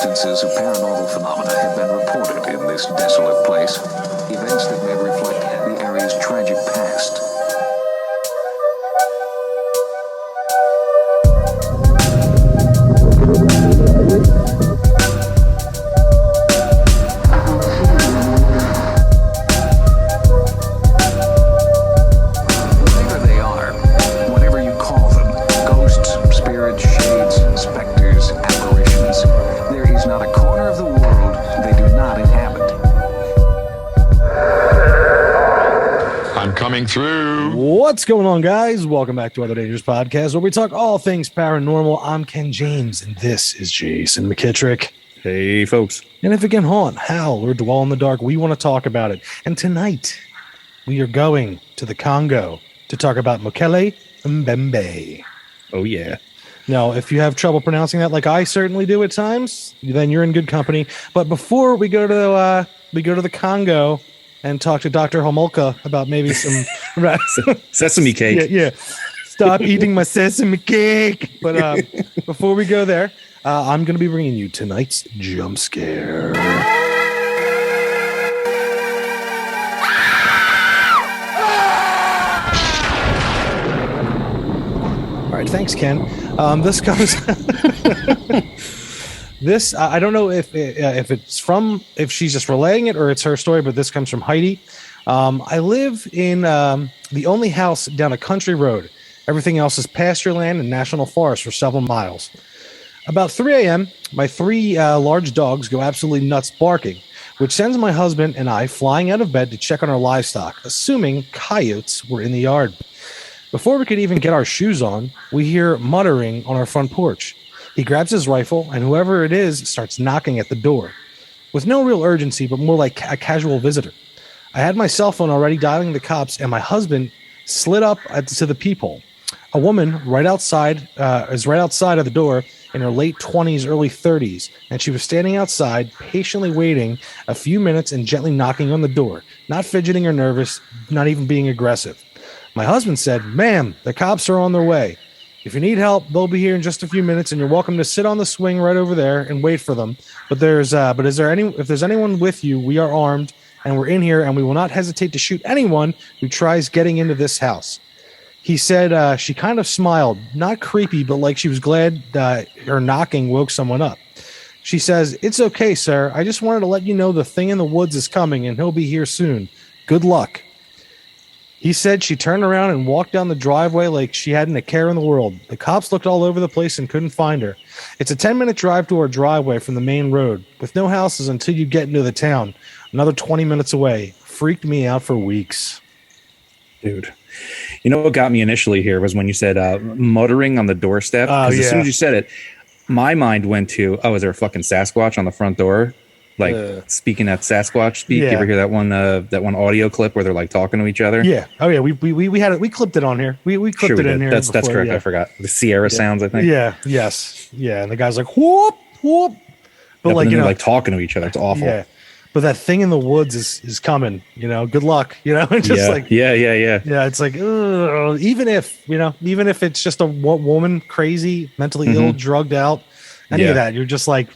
instances of paranormal phenomena have been reported in this desolate place. Events that may reflect the area's tragic past. Whatever they are, whatever you call them, ghosts, spirits, shades, specters, apparitions, there is not a corner of the world they do not inhabit. I'm coming through. What's going on, guys? Welcome back to Other Dangerous Podcast, where we talk all things paranormal. I'm Ken James, and this is Jason McKittrick. Hey, folks. And if it can haunt, howl, or dwell in the dark, we want to talk about it. And tonight, we are going to the Congo to talk about Mokele Mbembe. Oh, yeah. Now, if you have trouble pronouncing that, like I certainly do at times, then you're in good company. But before we go to the Congo and talk to Dr. Homolka about maybe some Sesame cake. Yeah. Stop eating my sesame cake. But before we go there, I'm going to be bringing you tonight's jump scare. All right, thanks, Ken. This comes. This I don't know if she's just relaying it or it's her story, but this comes from Heidi. I live in the only house down a country road. Everything else is pasture land and national forest for several miles. About 3 a.m., my three large dogs go absolutely nuts barking, which sends my husband and I flying out of bed to check on our livestock, assuming coyotes were in the yard. Before we could even get our shoes on, we hear muttering on our front porch. He grabs his rifle, and whoever it is starts knocking at the door. With no real urgency, but more like a casual visitor. I had my cell phone already dialing the cops, and my husband slid up to the peephole. A woman is right outside of the door in her late 20s, early 30s, and she was standing outside, patiently waiting a few minutes and gently knocking on the door, not fidgeting or nervous, not even being aggressive. My husband said, "Ma'am, the cops are on their way. If you need help, they'll be here in just a few minutes, and you're welcome to sit on the swing right over there and wait for them. If there's anyone with you, we are armed, and we're in here, and we will not hesitate to shoot anyone who tries getting into this house." He said she kind of smiled, not creepy, but like she was glad her knocking woke someone up. She says, "It's okay, sir. I just wanted to let you know the thing in the woods is coming, and he'll be here soon. Good luck." He said she turned around and walked down the driveway like she hadn't a care in the world. The cops looked all over the place and couldn't find her. It's a 10-minute drive to our driveway from the main road, with no houses until you get into the town. Another 20 minutes away. Freaked me out for weeks. Dude. You know what got me initially here was when you said muttering on the doorstep. Oh, yeah. As soon as you said it, my mind went to, is there a fucking Sasquatch on the front door? Like speaking that Sasquatch speak. Yeah. You ever hear that one audio clip where they're like talking to each other? Yeah. Oh yeah. We had it. We clipped it on here. We clipped it in here. That's before, correct. yeah. I forgot the Sierra sounds. I think. Yeah. Yes. Yeah. And the guy's like whoop whoop, but like they're like talking to each other. It's awful. Yeah. But that thing in the woods is coming. Good luck. Just yeah. Yeah. It's like even if it's just a woman crazy, mentally ill, drugged out, any of that, you're just like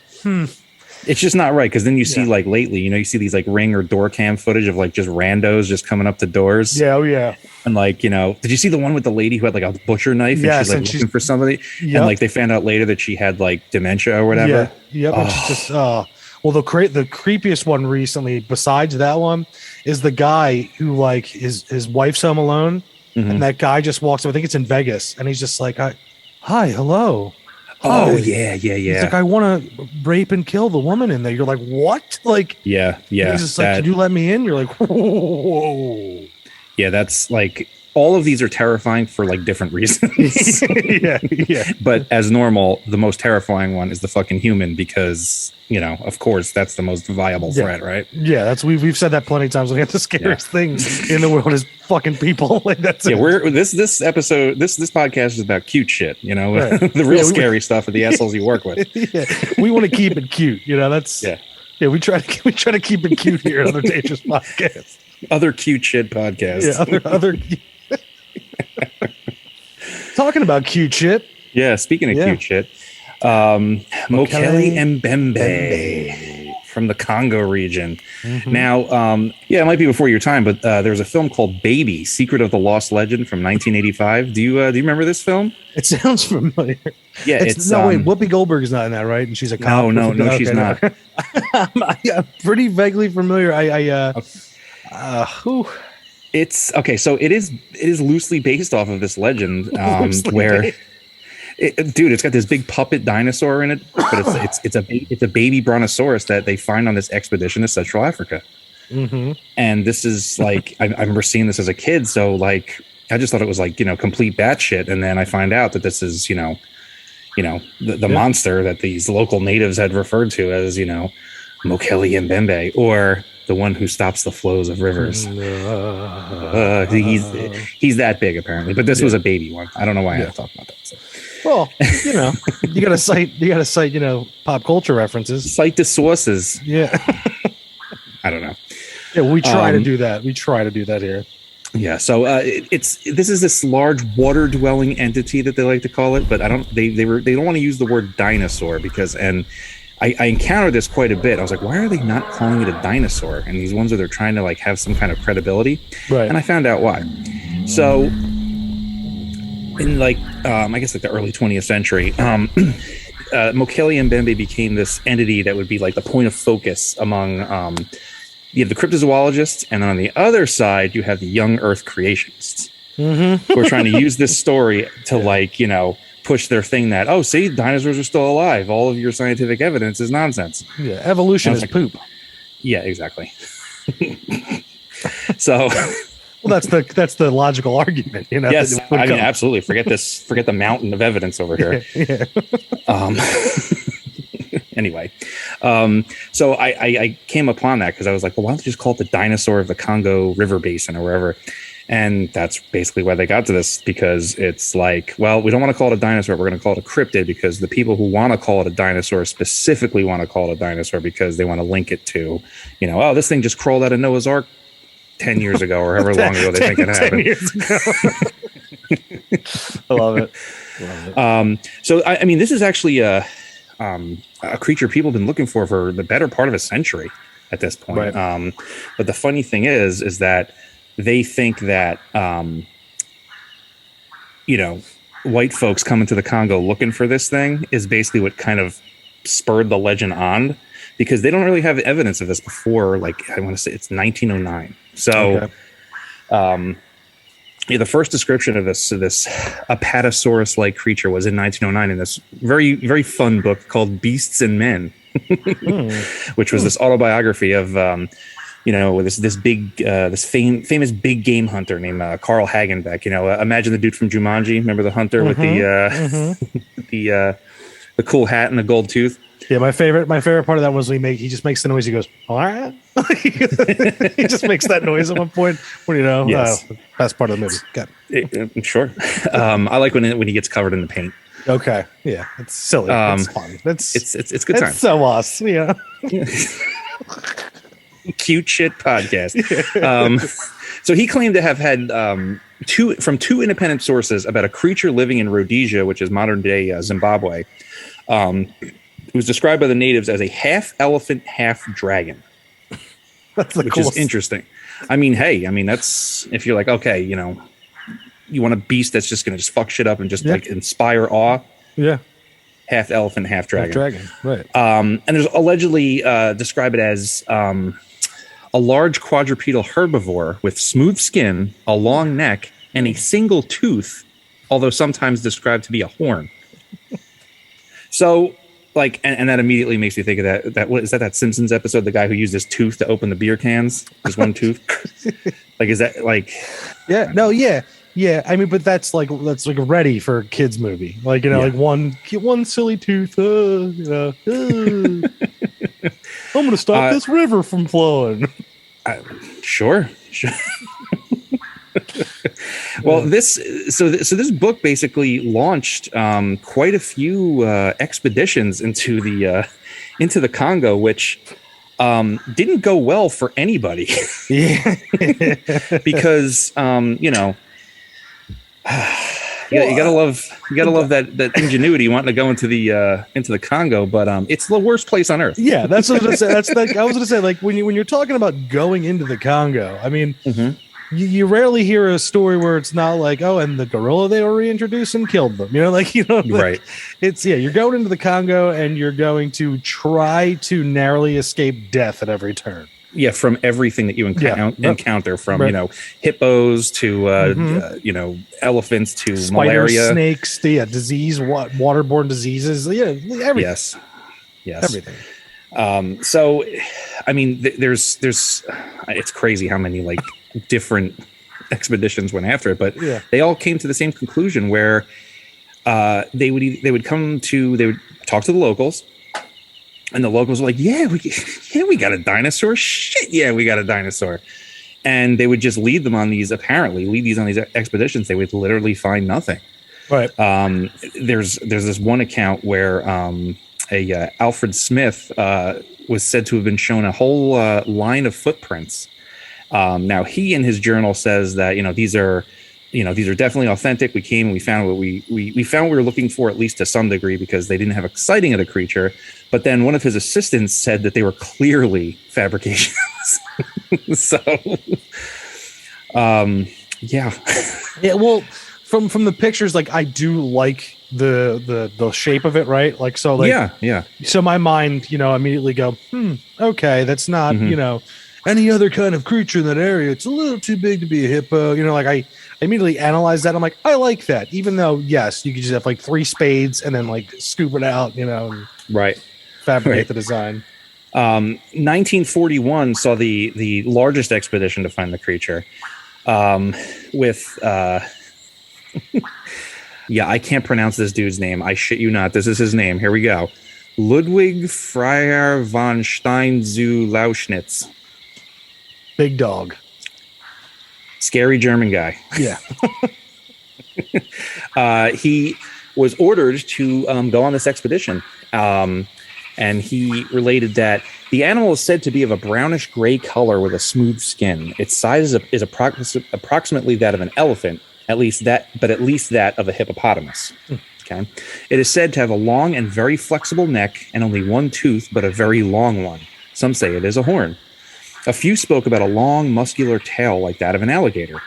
It's just not right, because then you see like lately, you see these like Ring or door cam footage of like just randos just coming up to doors. Yeah, oh yeah. And like, did you see the one with the lady who had like a butcher knife and she's like looking for somebody? Yep. And like they found out later that she had like dementia or whatever. Yeah, yep. It's just well, the creepiest one recently, besides that one, is the guy who like his wife's home alone, and that guy just walks up. I think it's in Vegas, and he's just like, "Hi, hello." Oh, yeah. He's like, "I want to rape and kill the woman in there." You're like, "What?" Like, yeah. He's just like, "Can you let me in?" You're like, "Whoa." Yeah, that's like, all of these are terrifying for like different reasons. yeah. But as normal, the most terrifying one is the fucking human, because of course that's the most viable threat, right? Yeah, we've said that plenty of times. Like, the scariest thing in the world is fucking people. Like, that's it. We're this episode, this podcast is about cute shit. Right. The real scary stuff are the assholes you work with. Yeah, we want to keep it cute. That's we try to keep it cute here on Other Dangerous Podcast. Other cute shit podcast. Yeah, other talking about cute shit. Yeah, speaking of cute shit, Mokele Mbembe from the Congo region. Mm-hmm. Now, it might be before your time, but there was a film called Baby: Secret of the Lost Legend from 1985. Do you remember this film? It sounds familiar. Yeah, wait, Whoopi Goldberg's not in that, right? And she's a cop. No, she's not. I'm pretty vaguely familiar. It's okay. So it is loosely based off of this legend, where. It's got this big puppet dinosaur in it, but it's a baby brontosaurus that they find on this expedition to Central Africa. Mm-hmm. And this is like I remember seeing this as a kid, so like I just thought it was like complete batshit, and then I find out that this is the monster that these local natives had referred to as Mokele Mbembe, or the one who stops the flows of rivers. He's that big apparently, but this was a baby one. I don't know why I had to talk about that. So. Well, you gotta cite, pop culture references. Cite the sources. Yeah. I don't know. Yeah, we try to do that. We try to do that here. Yeah. So this is this large water dwelling entity that they like to call it, but they don't want to use the word dinosaur because I encountered this quite a bit. I was like, why are they not calling it a dinosaur? And these ones where they're trying to like have some kind of credibility. Right. And I found out why. So in I guess the early 20th century, Mokele Mbembe became this entity that would be like the point of focus among you have the cryptozoologists, and then on the other side you have the young Earth creationists who are trying to use this story to push their thing that see, dinosaurs are still alive. All of your scientific evidence is nonsense. Yeah, evolution is poop. Yeah, exactly. So. Well, that's the logical argument, Yes, absolutely. Forget the mountain of evidence over here. Yeah. Anyway, so I came upon that because I was like, well, why don't they just call it the dinosaur of the Congo River Basin or wherever? And that's basically why they got to this, because it's like, well, we don't want to call it a dinosaur. We're going to call it a cryptid, because the people who want to call it a dinosaur specifically want to call it a dinosaur because they want to link it to, this thing just crawled out of Noah's Ark 10 years ago or however long ago they think it happened. 10 years ago. I love it. So, I mean, this is actually a creature people have been looking for the better part of a century at this point. Right. But the funny thing is that they think that, white folks coming to the Congo looking for this thing is basically what kind of spurred the legend on, because they don't really have evidence of this before, like, I want to say it's 1909. So, the first description of this apatosaurus-like creature was in 1909 in this very, very fun book called Beasts and Men, which was this autobiography of, this big, famous big game hunter named Carl Hagenbeck. Imagine the dude from Jumanji. Remember the hunter with the cool hat and the gold tooth. Yeah, my favorite part of that was when he just makes the noise. He goes, all right. He just makes that noise at one point. Yes. Best part of the movie. Sure. I like when he gets covered in the paint. Okay. Yeah, it's silly. It's fun. It's good time. It's so us. Yeah. Cute shit podcast. So he claimed to have had two independent sources about a creature living in Rhodesia, which is modern day Zimbabwe. It was described by the natives as a half elephant, half dragon. Which is interesting. I mean, that's, if you're like, okay, you want a beast that's just going to just fuck shit up and just like inspire awe. Yeah. Half elephant, half dragon. Right. And there's allegedly describe it as a large quadrupedal herbivore with smooth skin, a long neck, and a single tooth, although sometimes described to be a horn. So, like, and that immediately makes me think of that Simpsons episode, the guy who used his tooth to open the beer cans, his one tooth. Like, is that like? Yeah. No. Yeah. Yeah. I mean, but that's like ready for a kids movie. Like, like one silly tooth. I'm going to stop this river from flowing. Sure. Well, this book basically launched quite a few expeditions into the Congo, which didn't go well for anybody. Yeah, because You gotta love that ingenuity wanting to go into the Congo, but it's the worst place on earth. Yeah, that's what I was gonna say. That's like I was gonna say, like when you're talking about going into the Congo, I mean, you rarely hear a story where it's not like, oh, and the gorilla they were reintroducing killed them. Right. It's you're going into the Congo and you're going to try to narrowly escape death at every turn. Yeah, from everything that you encounter, from hippos to elephants to Spiders, malaria, snakes, disease, waterborne diseases, everything. Yes, Everything. So, I mean, there's it's crazy how many like different expeditions went after it, but they all came to the same conclusion where they would talk to the locals. And the locals were like, we got a dinosaur. Shit, yeah, we got a dinosaur. And they would just lead on these expeditions. They would literally find nothing. Right. There's this one account where Alfred Smith was said to have been shown a whole line of footprints. Now he in his journal says that these are definitely authentic. We came and we found what we found what we were looking for, at least to some degree, because they didn't have a sighting of the creature. But then one of his assistants said that they were clearly fabrications. So, yeah. Well, from the pictures, like I do like the shape of it, right? Like so, like yeah. So my mind, immediately go, okay, that's not any other kind of creature in that area. It's a little too big to be a hippo. Like I immediately analyze that. I'm like, I like that, even though yes, you could just have like 3 spades and then like scoop it out, and right. Fabricate the design. 1941 saw the largest expedition to find the creature, with I can't pronounce this dude's name. I shit you not. This is his name. Here we go. Ludwig Freiherr von Stein zu Lauschnitz. Big dog. Scary German guy. Yeah. He was ordered to go on this expedition. And he related that the animal is said to be of a brownish gray color with a smooth skin. Its size is approximately that of an elephant, at least that of a hippopotamus. Okay. It is said to have a long and very flexible neck and only one tooth, but a very long one. Some say it is a horn. A few spoke about a long, muscular tail like that of an alligator.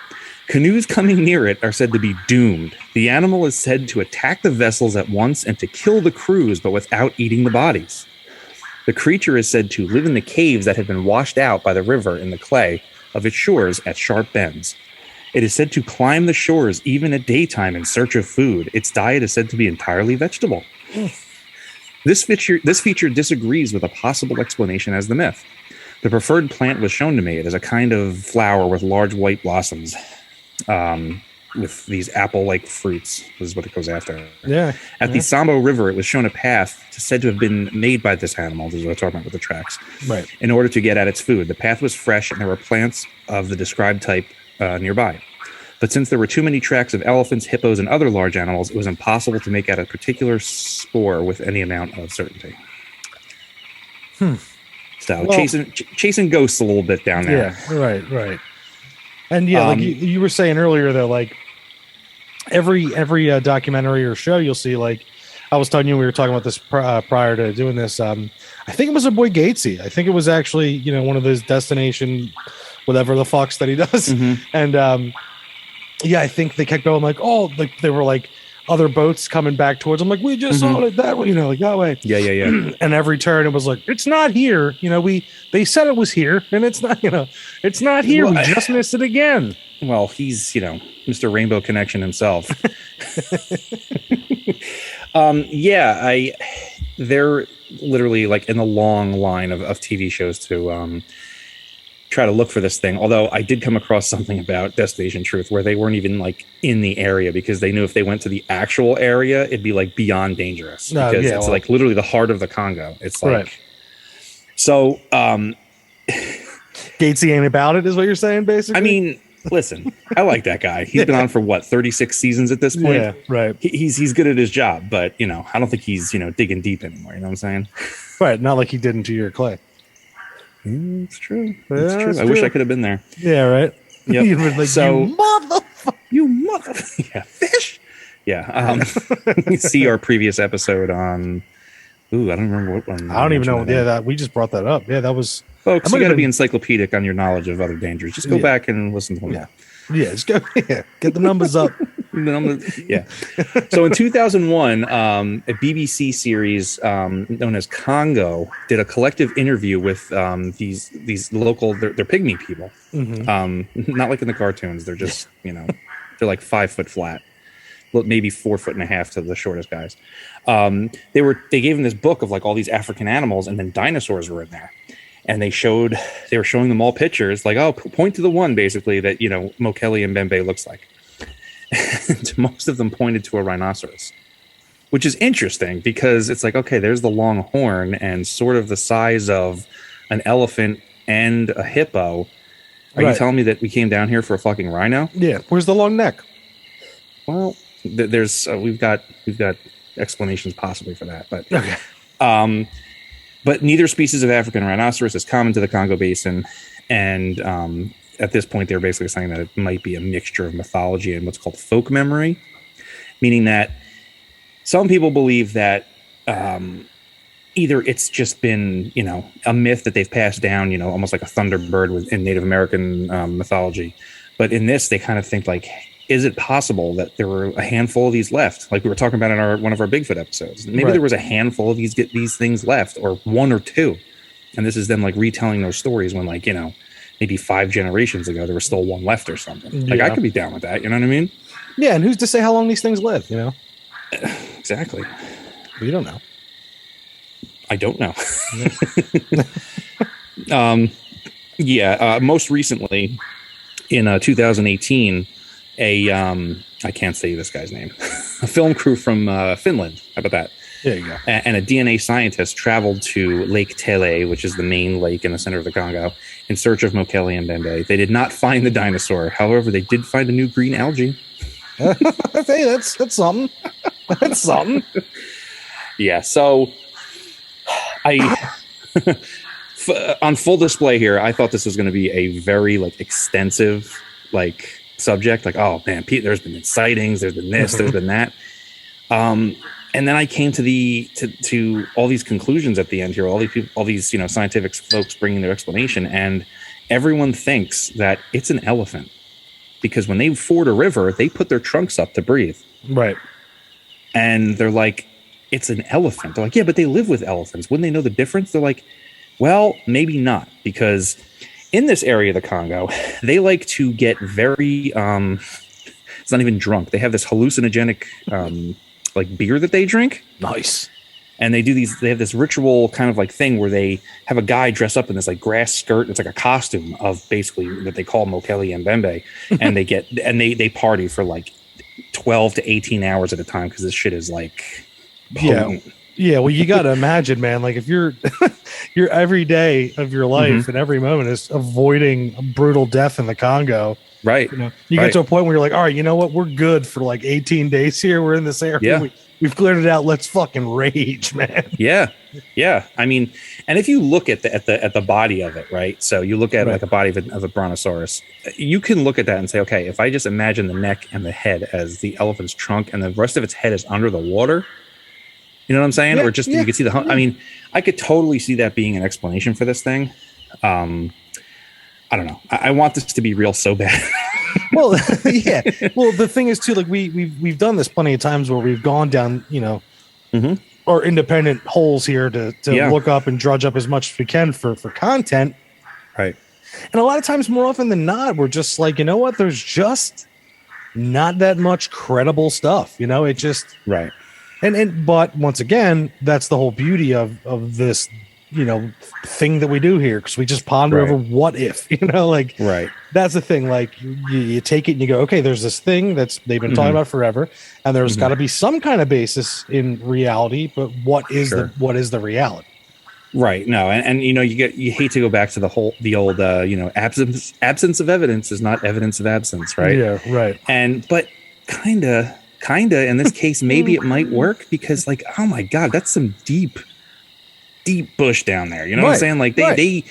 Canoes coming near it are said to be doomed. The animal is said to attack the vessels at once and to kill the crews, but without eating the bodies. The creature is said to live in the caves that have been washed out by the river in the clay of its shores at sharp bends. It is said to climb the shores even at daytime in search of food. Its diet is said to be entirely vegetable. This feature disagrees with a possible explanation as the myth. The preferred plant was shown to me. It is a kind of flower with large white blossoms. With these apple-like fruits. This is what it goes after. Yeah. At the Sambo River, it was shown a path said to have been made by this animal. This is what I'm talking about with the tracks. Right. In order to get at its food. The path was fresh and there were plants of the described type nearby. But since there were too many tracks of elephants, hippos, and other large animals, it was impossible to make out a particular spoor with any amount of certainty. So chasing ghosts a little bit down there. Yeah, right. And like you were saying earlier, though, like every documentary or show you'll see, like I was telling you, we were talking about this prior to doing this. I think it was our boy Gatesy. I think it was actually one of those destination, whatever the fucks that he does. And I think they kept going like, like they were like other boats coming back towards them, like we just saw it that way, like that way. Yeah. And every turn it was like, it's not here. They said it was here, and it's not. It's not here. We just missed it again. Well, he's Mr. Rainbow Connection himself. They're literally like in the long line of TV shows to try to look for this thing. Although I did come across something about Destination Truth where they weren't even like in the area because they knew if they went to the actual area, it'd be like beyond dangerous because it's like literally the heart of the Congo. It's like, so, Gatesy ain't about it is what you're saying, basically. I mean, listen, I like that guy. He's been on for 36 seasons at this point. Yeah, right. He's good at his job, but I don't think he's, digging deep anymore. You know what I'm saying? Right. Not like he did into your clay. It's true. It's true. I wish I could have been there. Yeah, right. Yep. Like, so, you motherfucker. Yeah, fish. Yeah. See our previous episode on. Ooh, I don't remember what one. I don't even know. Yeah, that we just brought that up. Yeah, that was. Folks, that you got to been, be encyclopedic on your knowledge of other dangers. Just go back and listen to them. Yeah. Yeah, just go. Yeah, get the numbers up. Yeah. So in 2001, a BBC series known as Congo did a collective interview with these local they're pygmy people. Not like in the cartoons. They're just they're like 5 foot flat, maybe 4.5 foot to the shortest guys. They gave them this book of like all these African animals, and then dinosaurs were in there. And they were showing them all pictures, like, oh, point to the one basically that Mokele Mbembe looks like. And most of them pointed to a rhinoceros, which is interesting because it's like, okay, there's the long horn and sort of the size of an elephant and a hippo. Are you telling me that we came down here for a fucking rhino? Yeah. Where's the long neck? Well, there's we've got explanations possibly for that, but okay. But neither species of African rhinoceros is common to the Congo Basin, and at this point, they're basically saying that it might be a mixture of mythology and what's called folk memory, meaning that some people believe that either it's just been, a myth that they've passed down, almost like a thunderbird in Native American mythology. But in this, they kind of think like, is it possible that there were a handful of these left? Like we were talking about in one of our Bigfoot episodes. Maybe there was a handful of these things left, or one or two. And this is them like retelling those stories when like, maybe 5 generations ago, there was still one left or something. Like I could be down with that. You know what I mean? Yeah. And who's to say how long these things live, Exactly. We don't know. I don't know. Most recently in 2018, I can't say this guy's name, a film crew from Finland. How about that? There you go. And a DNA scientist traveled to Lake Tele, which is the main lake in the center of the Congo, in search of Mokele Mbembe. They did not find the dinosaur. However, they did find a new green algae. Hey, that's something. That's something. Yeah. So on full display here, I thought this was going to be a very extensive subject. Like, oh man, Pete, there's been sightings, there's been this, there's been that. And then I came to all these conclusions at the end here, all these people, all these scientific folks bringing their explanation, and everyone thinks that it's an elephant because when they ford a river, they put their trunks up to breathe. Right. And they're like, it's an elephant. They're like, yeah, but they live with elephants. Wouldn't they know the difference? They're like, well, maybe not, because in this area of the Congo, they like to get very, it's not even drunk. They have this hallucinogenic, beer that they drink. Nice. And they have this ritual kind of thing where they have a guy dress up in this grass skirt. It's like a costume of basically that they call Mokele Mbembe. And they party for 12 to 18 hours at a time because this shit is potent. Yeah, well, you got to imagine, man, if you're every day of your life and every moment is avoiding a brutal death in the Congo. Right. You get to a point where you're like, all right, you know what? We're good for 18 days here. We're in this area. Yeah. We've cleared it out. Let's fucking rage, man. Yeah. Yeah. I mean, and if you look at the body of it, right? So you look at the body of a brontosaurus, you can look at that and say, okay, if I just imagine the neck and the head as the elephant's trunk and the rest of its head is under the water, you know what I'm saying? Or just you could see I mean, I could totally see that being an explanation for this thing. I don't know. I want this to be real so bad. Well, yeah. Well, the thing is too, we've done this plenty of times where we've gone down, our independent holes here to look up and drudge up as much as we can for content. Right. And a lot of times, more often than not, we're just you know what? There's just not that much credible stuff. It just right. But once again, that's the whole beauty of this, thing that we do here, because we just ponder over what if, right. That's the thing. You take it and you go, okay, there's this thing they've been talking about forever, and there's got to be some kind of basis in reality. But what is the reality? Right. No. And you hate to go back to the old absence of evidence is not evidence of absence. Right. Yeah. Right. But kind of in this case, maybe it might work because oh my God, that's some deep bush down there. You know what I'm saying?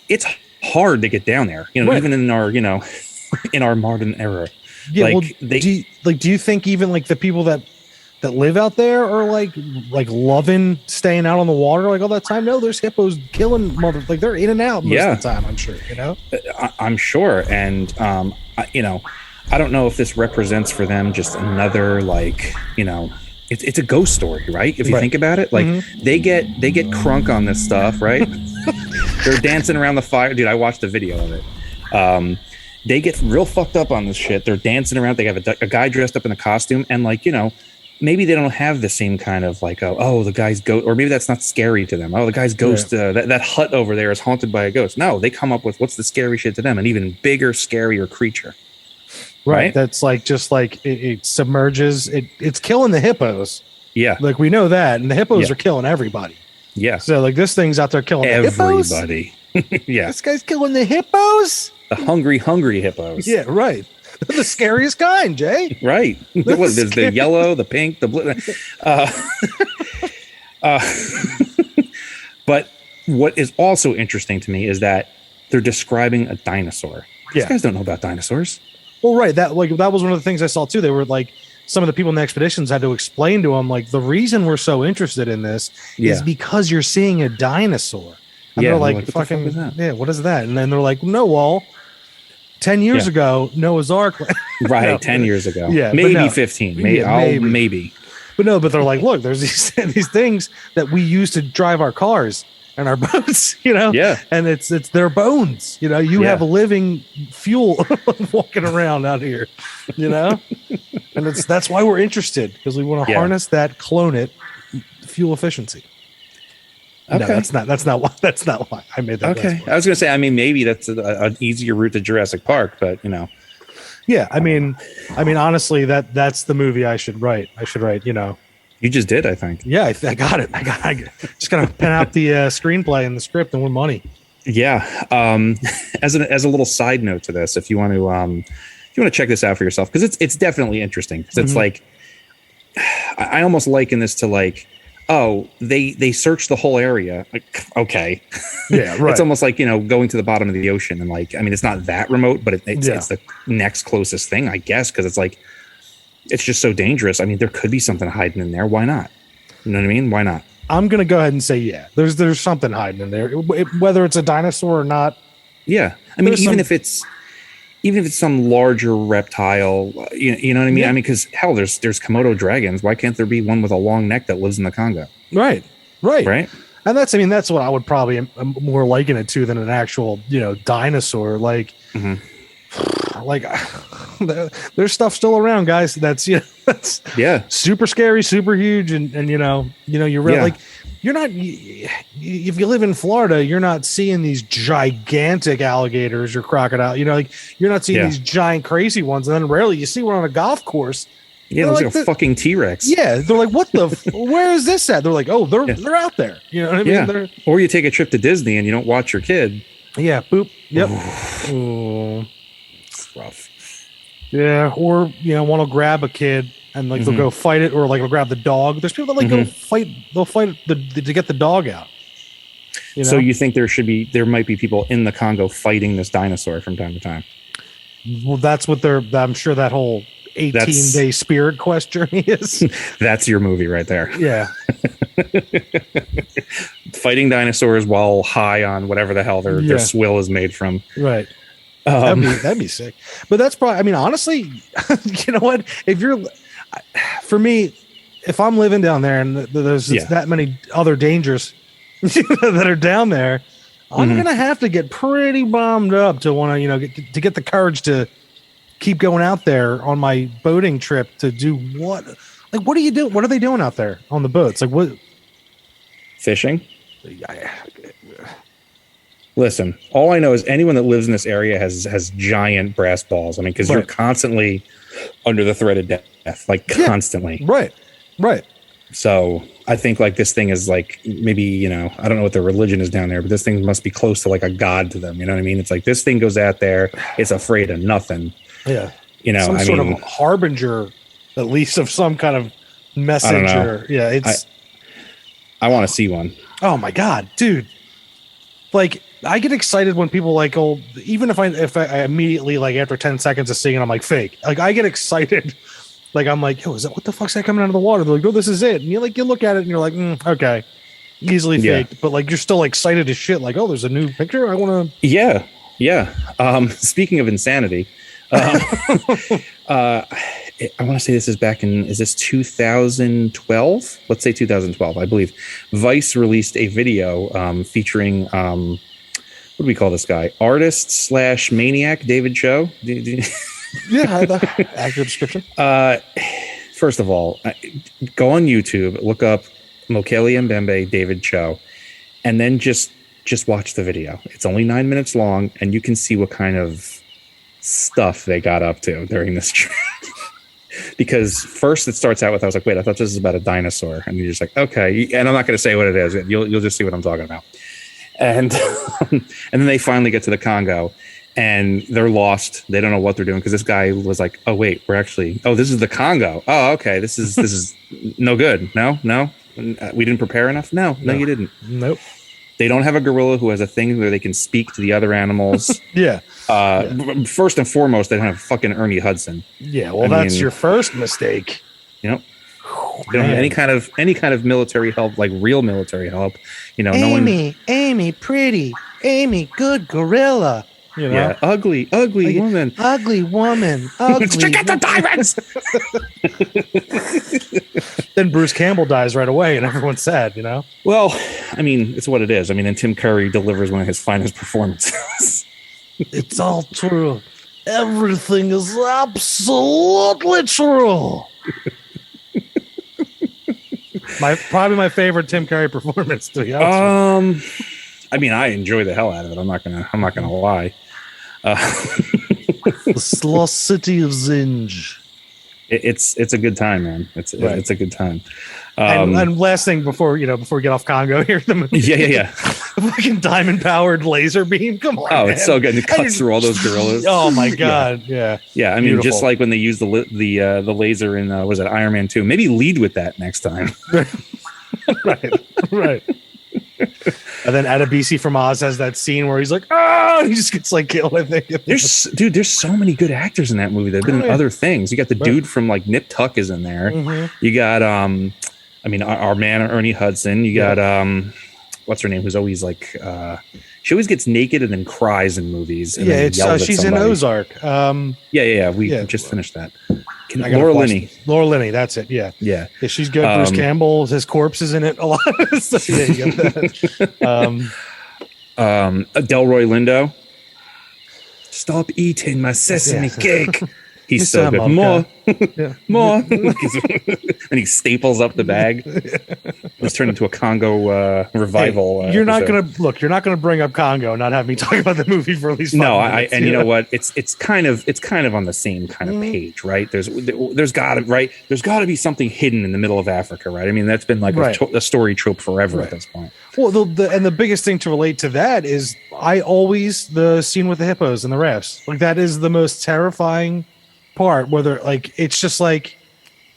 It's hard to get down there, even in our, in our modern era. Yeah. Do you think even the people that that live out there are like loving staying out on the water like all that time. No, there's hippos killing like they're in and out most of the time. I'm sure, I'm sure. And, I don't know if this represents for them just another, like, it's a ghost story, right? If you think about it, like they get crunk on this stuff, right? They're dancing around the fire. Dude, I watched the video of it. They get real fucked up on this shit. They're dancing around. They have a guy dressed up in a costume, and like, maybe they don't have the same kind of like, the guy's ghost, or maybe that's not scary to them. Oh, the guy's ghost, that hut over there is haunted by a ghost. No, they come up with what's the scary shit to them, an even bigger, scarier creature. Right. That's like, just like it submerges. It's killing the hippos. Yeah. Like we know that. And the hippos are killing everybody. Yeah. So like this thing's out there killing everybody. The hippos. Yeah. This guy's killing the hippos. The hungry hippos. Yeah. Right. They're the scariest kind, Jay. Right. There's the yellow, the pink, the blue. But what is also interesting to me is that they're describing a dinosaur. These guys don't know about dinosaurs. Well, right. That was one of the things I saw too. They were like, some of the people in the expeditions had to explain to them, like, the reason we're so interested in this is because you're seeing a dinosaur. And they're like, fucking, what is that? And then they're like, no, well, 10 years ago, Noah's Ark. Right. 10 years ago. Yeah. Maybe 15. Maybe. But they're like, look, there's these things that we use to drive our cars and our boats, Yeah. And it's their bones, you have living fuel walking around out here, and that's why we're interested, because we want to harness that, clone it, fuel efficiency. Okay. No, that's not why I made that. Okay. I was going to say, maybe that's an easier route to Jurassic Park, but yeah. I mean, honestly, that's the movie I should write. You just did, I think. Yeah, I got it. I just gotta pen out the screenplay and the script and win money. Yeah. As a little side note to this, if you want to check this out for yourself, because it's definitely interesting. Because it's like, I almost liken this to like, they searched the whole area. Like, okay. Yeah, right. It's almost like, going to the bottom of the ocean, and like, it's not that remote, but it's the next closest thing, I guess, because it's like, it's just so dangerous. There could be something hiding in there. Why not? You know what I mean? Why not? I'm going to go ahead and say, there's something hiding in there, whether it's a dinosaur or not. Yeah. Even if it's some larger reptile, you know what I mean? Yeah. Because hell, there's Komodo dragons. Why can't there be one with a long neck that lives in the Congo? Right. And that's what I would probably more liken it to than an actual, dinosaur. Like, like there's stuff still around, guys. That's super scary, super huge, and you're really like, you're not, if you live in Florida, you're not seeing these gigantic alligators or crocodile. You're not seeing these giant crazy ones, and then rarely you see one on a golf course. Yeah, it looks like a fucking T-Rex. Yeah, they're like, what the? Where is this at? They're like, oh, they're out there. You know what I mean? Yeah. Or you take a trip to Disney and you don't watch your kid. Yeah. Boop. Yep. Ooh. Rough. Yeah, or want to grab a kid and like they'll go fight it, or like they'll grab the dog. There's people that like go fight. They'll fight to get the dog out. So you think there might be people in the Congo fighting this dinosaur from time to time? Well, that's what I'm sure that whole 18-day spirit quest journey is. That's your movie right there. Yeah. Fighting dinosaurs while high on whatever the hell their swill is made from. Right. That'd be sick. But that's probably, honestly, you know what? For me, if I'm living down there and there's that many other dangers that are down there, I'm going to have to get pretty bombed up to want to, to get the courage to keep going out there on my boating trip to do what? Like, what do you do? What are they doing out there on the boats? Like, what? Fishing? Listen, all I know is anyone that lives in this area has giant brass balls. Because you're constantly under the threat of death, like constantly. Right. So I think like this thing is like, maybe, I don't know what their religion is down there, but this thing must be close to like a god to them. You know what I mean? It's like this thing goes out there, it's afraid of nothing. Yeah. Some sort of harbinger, at least, of some kind of messenger. Yeah. I want to see one. Oh my God, dude. Like, I get excited when people like, even if I immediately, like, after 10 seconds of seeing it, I'm like, fake. Like, I get excited Like I'm like, yo, is that what the fuck's that coming out of the water? They're like, no, this is it. And you look at it and you're like, okay, easily faked, but like you're still excited as shit. Like, oh, there's a new picture. I want to. Yeah. Speaking of insanity, I want to say this is back in, is this 2012? Let's say 2012, I believe. Vice released a video featuring, what do we call this guy? Artist / maniac David Cho. Yeah, accurate description. First of all, go on YouTube, look up Mokele Mbembe David Cho, and then just watch the video. It's only 9 minutes long, and you can see what kind of stuff they got up to during this trip. Because first it starts out with, I was like, wait, I thought this was about a dinosaur. And you're just like, okay. And I'm not going to say what it is. You'll just see what I'm talking about. And and then they finally get to the Congo, and they're lost. They don't know what they're doing, because this guy was like, oh, wait, this is the Congo. Oh, okay. This is no good. No. We didn't prepare enough. No, you didn't. Nope. They don't have a gorilla who has a thing where they can speak to the other animals. Yeah. First and foremost, they don't have fucking Ernie Hudson. Yeah. Well, that's your first mistake. You know, they don't have any kind of military help, like real military help. You know, Amy, pretty, Amy, good gorilla. You know? Yeah, ugly woman. Ugly woman. Ugly. Check out the diamonds. Then Bruce Campbell dies right away, and everyone's sad. You know. Well, I mean, it's what it is. I mean, and Tim Curry delivers one of his finest performances. It's all true. Everything is absolutely true. Probably my favorite Tim Curry performance. To be honest. I mean, I enjoy the hell out of it. I'm not gonna lie. The Lost City of Zinj. It's a good time, man. It's a good time. And last thing before we get off Congo here, the movie. Yeah. The fucking diamond powered laser beam. Come on. Oh, man. it's so good. It cuts through all those gorillas. Oh my god. Yeah. I mean, just like when they use the laser in was it Iron Man 2? Maybe lead with that next time. Right. And then Adebisi from Oz has that scene where he's like, oh, he just gets like killed. I think there's so many good actors in that movie. They've been in other things. You got the dude from like Nip Tuck is in there. Mm-hmm. You got our man Ernie Hudson. You got what's her name? Who's always like she always gets naked and then cries in movies. And she's in Ozark. We just finished that. Laura Linney, that's it. Yeah, she's good. Bruce Campbell, his corpse is in it a lot. So, yeah, you get that. Delroy Lindo. Stop eating my sesame cake. He's so good. More. And he staples up the bag. It was turned into a Congo revival. Hey, you're not gonna bring up Congo and not have me talk about the movie for at least 5 minutes. You know what? It's kind of on the same kind of page, right? There's got to be something hidden in the middle of Africa, right? I mean, that's been like a story trope forever at this point. Well, the biggest thing to relate to that is the scene with the hippos and the rafts. Like that is the most terrifying part, where they're like, it's just like,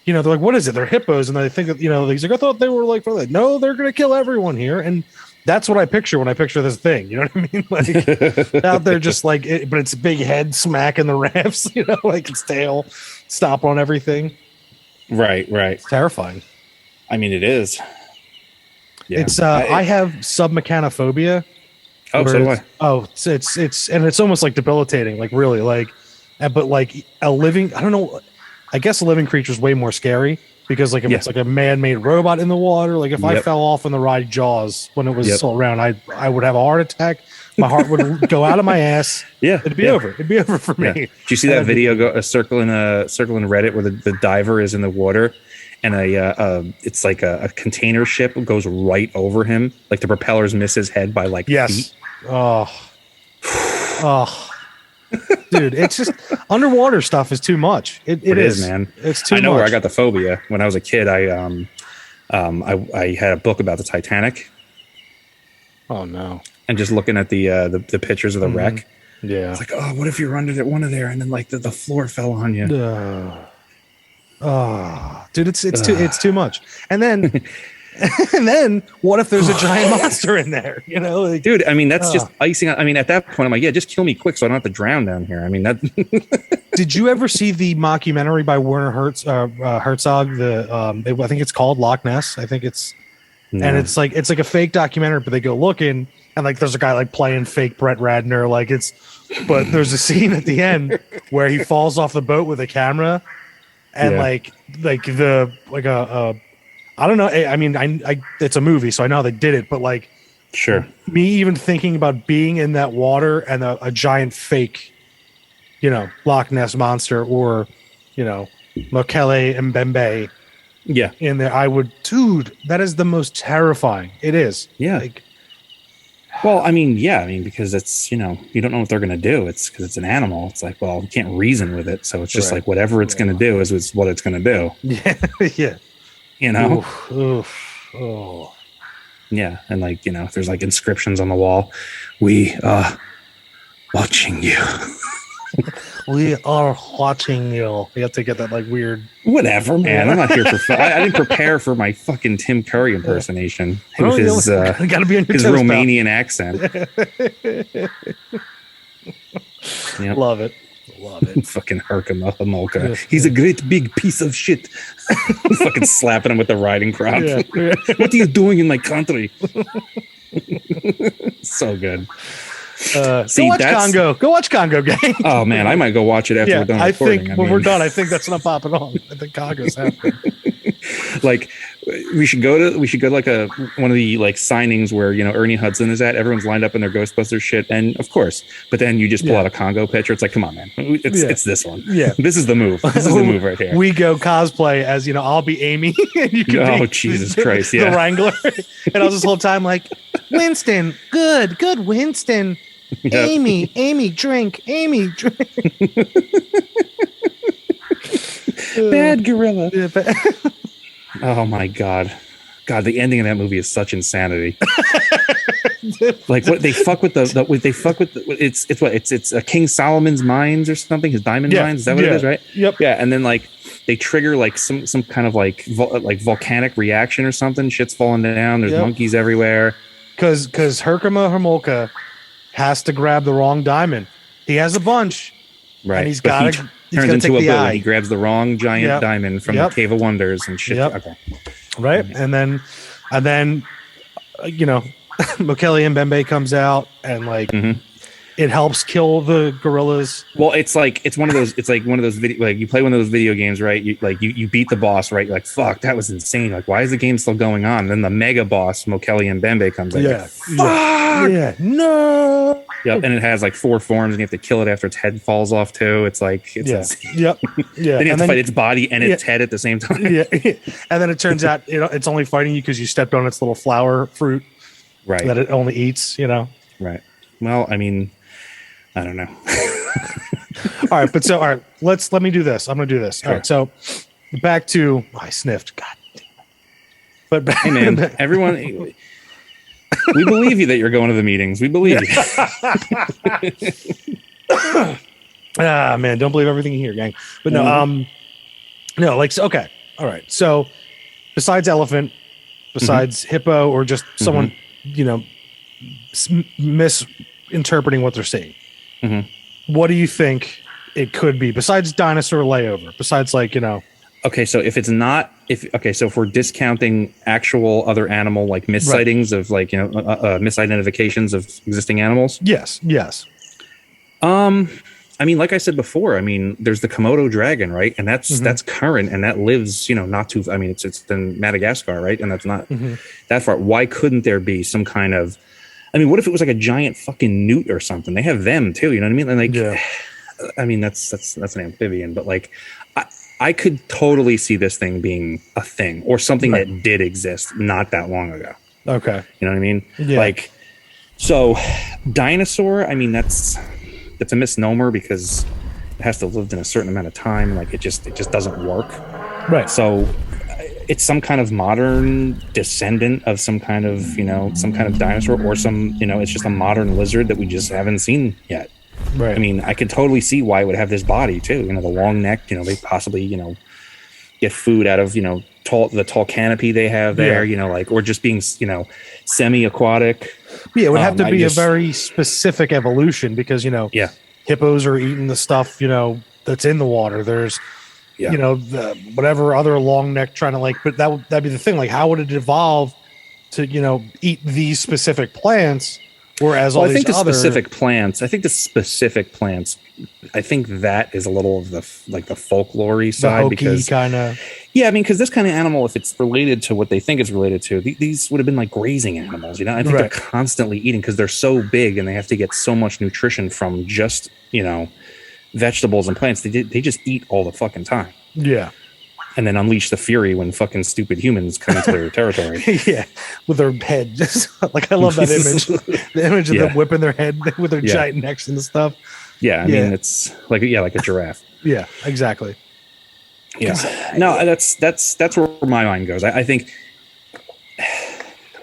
they're like, what is it? They're hippos, and they think that he's like, I thought they were like, no, they're gonna kill everyone here, and that's what I picture when I picture this thing. You know what I mean? Like out there, just like, but it's a big head smacking the rafts, like its tail stomp on everything. Right. It's terrifying. I mean, it is. Yeah. It's I have submechanophobia. Oh, so do I. Oh, it's almost like debilitating, like really, like. But like I don't know. I guess a living creature is way more scary, because like if it's like a man-made robot in the water, like if I fell off on the ride Jaws when it was still around, I would have a heart attack. My heart would go out of my ass. Yeah, it'd be over. It'd be over for me. Did you see that video circling Reddit where the diver is in the water, and it's like a container ship goes right over him, like the propellers miss his head by like feet. Oh. Dude, it's just underwater stuff is too much. It is, man. It's too much. I know where I got the phobia. When I was a kid, I had a book about the Titanic. Oh no! And just looking at the pictures of the wreck. Yeah. It's like, oh, what if you're under there and then like the floor fell on you? Dude, it's too much. And then And then what if there's a giant monster in there? You know, like, dude. I mean, that's just icing. I mean, at that point, I'm like, yeah, just kill me quick, so I don't have to drown down here. I mean, that. Did you ever see the mockumentary by Werner Herzog? I think it's called Loch Ness. I think it's, and it's like a fake documentary, but they go looking, and like there's a guy like playing fake Brett Ratner, like it's. But there's a scene at the end where he falls off the boat with a camera, and I don't know. I mean, I it's a movie, so I know how they did it, but like, sure. Me even thinking about being in that water and a giant fake, you know, Loch Ness monster or, you know, Mokele Mbembe, yeah, in there, I would, dude. That is the most terrifying. It is. Yeah. Like, well, I mean, yeah, I mean, because it's, you know, you don't know what they're going to do. It's because it's an animal. It's like, well, you can't reason with it, so it's just like whatever it's going to do is what it's going to do. Yeah, yeah. You know. Oh. Yeah, and like, you know, there's like inscriptions on the wall. We are watching you. We are watching you. You have to get that like weird. Whatever, man. I'm not here for fun. I didn't prepare for my fucking Tim Curry impersonation with his gotta be on your his toes, Romanian accent. Yep. Love it. Fucking Herkimer. He's a great big piece of shit. Fucking slapping him with the riding crop. Yeah. What are you doing in my country? So good. Go watch Congo. Go watch Congo, gang. Oh man, I might go watch it after we're done recording. I think when we're done, I think that's not popping on. I think Congo's happening. Like we should go to like one of the like signings where, you know, Ernie Hudson is at. Everyone's lined up in their Ghostbusters shit, and of course, but then you just pull out a Congo picture. It's like, come on, man, it's this one. Yeah, this is the move. This is the move right here. We go cosplay as, you know, I'll be Amy, and you can be Jesus Christ, yeah, the Wrangler, and I was this whole time like, Winston, good, Winston. Yep. Amy, drink. Bad gorilla. Oh my god, the ending of that movie is such insanity. Like what they fuck with it's King Solomon's mines or something, his diamond mines. Is that what it is, right? Yep. Yeah, and then like they trigger like some kind of like volcanic reaction or something. Shit's falling down. There's monkeys everywhere. Because Herkimer Homolka has to grab the wrong diamond. He has a bunch, right? And he's got to turns into a bow and he grabs the wrong giant diamond from the Cave of Wonders and shit. Okay. Right. And then you know, Mokele Mbembe comes out and like it helps kill the gorillas. Well, it's like one of those video, like you play one of those video games, right? You beat the boss, right? You're like, fuck, that was insane. Like, why is the game still going on? And then the mega boss, Mokele Mbembe, comes out. Yeah. No. Yep. And it has like 4 forms, and you have to kill it after its head falls off too. It's like, insane. Yep. Yeah. Then you have to fight its body and its head at the same time. Yeah. And then it turns out, you know, it's only fighting you because you stepped on its little flower fruit, right? That it only eats, you know. Right. Well, I mean, I don't know. All right. Let me do this. I'm going to do this. Sure. All right. So back to, I sniffed. God damn it. But back, hey man, everyone, we believe you that you're going to the meetings. We believe you. Man, don't believe everything you hear, gang. But no, so, okay. All right. So besides elephant, besides hippo, or just someone, you know, misinterpreting what they're saying. What do you think it could be besides dinosaur layover? Besides, like, you know. Okay, so if we're discounting actual other animal like missightings of, like, you know, misidentifications of existing animals. Yes. I mean, like I said before, I mean, there's the Komodo dragon, right? And that's current, and that lives, you know, not too. I mean, it's in Madagascar, right? And that's not that far. Why couldn't there be some kind of? I mean, what if it was like a giant fucking newt or something? They have them too, you know what I mean? And like, I mean, that's an amphibian, but like, I could totally see this thing being a thing or something that did exist not that long ago. Okay, you know what I mean? Yeah. Like, so dinosaur. I mean, that's a misnomer because it has to have lived in a certain amount of time. Like, it just doesn't work. Right. So it's some kind of modern descendant of some kind of dinosaur, or some, you know, it's just a modern lizard that we just haven't seen yet. Right. I mean, I could totally see why it would have this body too. You know, the long neck, you know, they possibly, you know, get food out of, you know, tall canopy they have there, like, or just being, semi-aquatic. Yeah, it would have to be a very specific evolution because, hippos are eating the stuff, that's in the water. There's, the whatever other long neck trying to but that'd be the thing. Like, how would it evolve to, eat these specific plants? Whereas I think the specific plants, I think that is a little of the folklore side because kind of, because this kind of animal, if it's related to what they think it's related to, these would have been like grazing animals, I think they're constantly eating because they're so big and they have to get so much nutrition from just, vegetables and plants. They just eat all the fucking time. Yeah. And then unleash the fury when fucking stupid humans come into their territory. Yeah, with their head. Just I love that image. The image of them whipping their head with their giant necks and stuff. Yeah, I mean it's like a giraffe. Yeah, exactly. Yeah. No, that's where my mind goes. I think.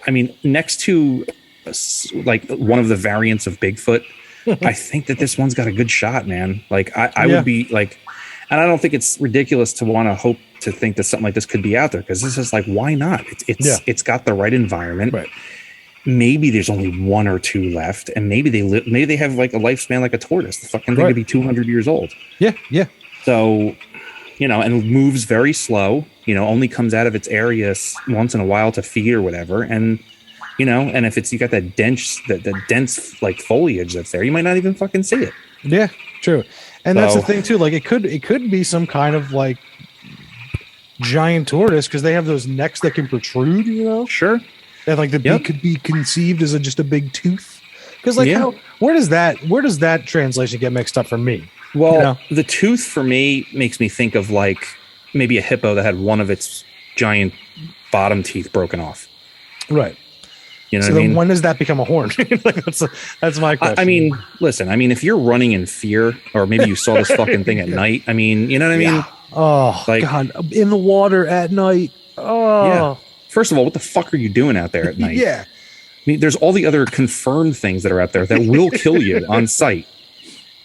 I mean, next to one of the variants of Bigfoot, I think that this one's got a good shot, man. I would be like. And I don't think it's ridiculous to want to hope to think that something like this could be out there because this is why not? It's got the right environment. Right. Maybe there's only one or two left, and maybe they have a lifespan like a tortoise. The fucking thing could be 200 years old. Yeah, yeah. So, and moves very slow. Only comes out of its area once in a while to feed or whatever, and and if you got that dense foliage that's there, you might not even fucking see it. Yeah, true. And that's the thing too. It could be some kind of giant tortoise because they have those necks that can protrude. Sure. And the beak could be conceived as just a big tooth. Because where does that translation get mixed up for me? Well, the tooth for me makes me think of maybe a hippo that had one of its giant bottom teeth broken off. Right. So then when does that become a horn? That's my question. I mean, listen, if you're running in fear or maybe you saw this fucking thing at night, you know what I mean? Oh, God, in the water at night. Oh, yeah. First of all, what the fuck are you doing out there at night? Yeah. There's all the other confirmed things that are out there that will kill you on sight.